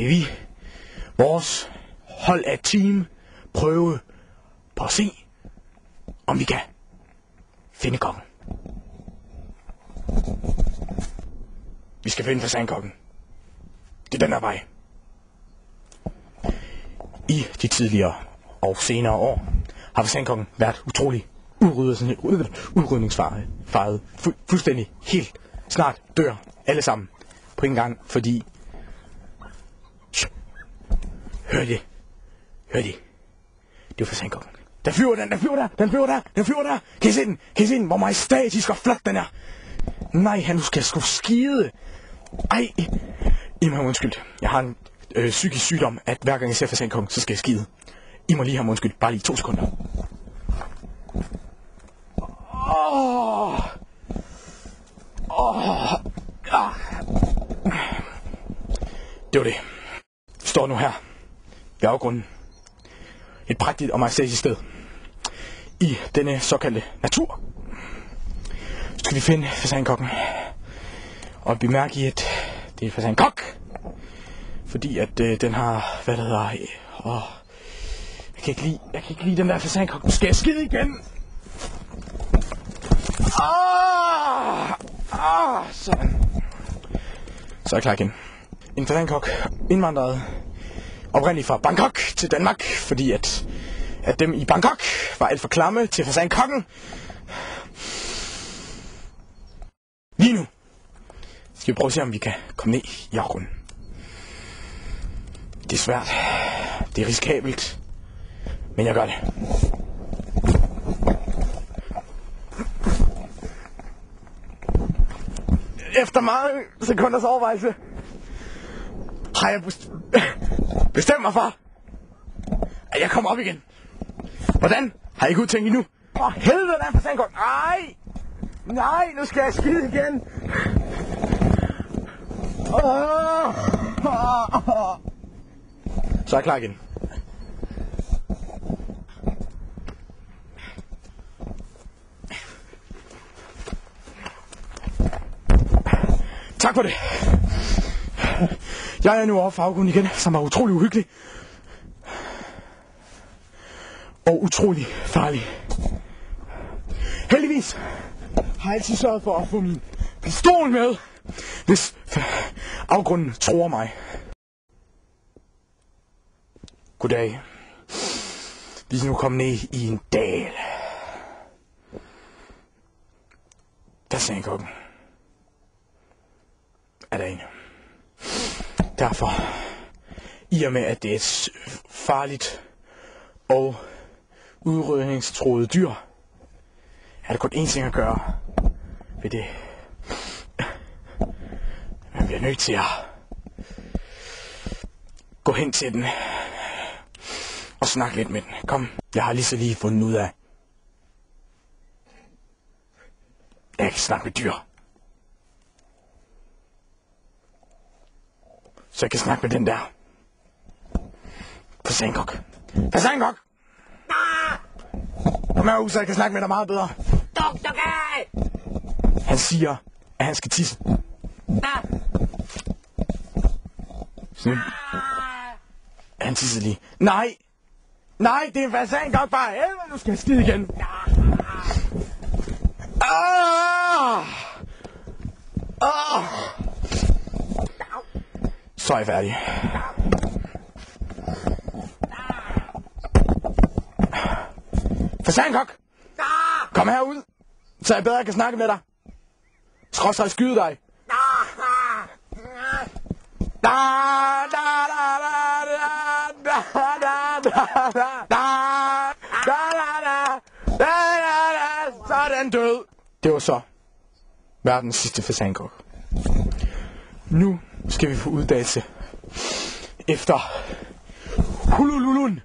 skal vi, vores hold af team, prøve på at se, om vi kan finde kongen. Vi skal finde fasankongen. Det er den her vej. I de tidligere og senere år har fasankongen været utrolig udrydningsfaret. Fuldstændig helt. Snart dør alle sammen på en gang, fordi... Hør det. Det er fasankongen. Den flyver der. Kan I se den? Hvor majestætisk og flot den er. Nej, han skal sgu skide. Ej. I må have undskyld. Jeg har en psykisk sygdom, at hver gang jeg ser fasankongen, så skal jeg skide. I må lige have undskyld. Bare lige 2 sekunder. Det var det. Vi står nu her ved afgrunden. Et prægtigt og majestætisk sted. I denne såkaldte natur. Så skal vi finde fasankokken. Og bemærke, at det er fasankok. Fordi at den har, hvad det hedder, jeg kan ikke lide den der fasankok. Nu skal jeg skide igen. Sådan. Så er jeg klar igen. En fasankok indvandrede oprindeligt fra Bangkok til Danmark, fordi at dem i Bangkok var alt for klamme til fasankokken. Lige nu skal vi prøve at se, om vi kan komme ned i afgrunden. Det er svært. Det er risikabelt. Men jeg gør det. Efter mange sekunders overvejelse har jeg bestemt mig for, at jeg kommer op igen. Hvordan? Har jeg ikke udtænkt endnu? Helvede, der er en fasankok. Nej, nu skal jeg skide igen. Så er jeg klar igen. Tak for det. Jeg er nu oppe for afgrunden igen, som var utrolig uhyggelig. Og utrolig farlig. Heldigvis har jeg altid sørget for at få min pistol med, hvis afgrunden tror mig. Goddag. Vi er nu kommet ned i en dal. Fasankokken er derinde. Derfor, i og med at det er et farligt og udrydningstruet dyr, er der kun én ting at gøre ved det. Man bliver nødt til at gå hen til den og snakke lidt med den. Kom, jeg har lige fundet ud af, at jeg kan snakke med dyr. Så jeg kan snakke med den der fasankok. Fasankok! Kom her ud, så jeg kan snakke med dig meget bedre. Han siger, at han skal tisse. Sådan. Han tisser lige. Nej, det er en fasankok bare. Helvede, nu skal jeg skide igen. Så er jeg færdig. Fasankok! Kom herud, så jeg bedre kan snakke med dig. Skråstreg skyde dig. Så er den død. Det var så verdens sidste fasankok. Nu skal vi få uddannelse efter Hulululun.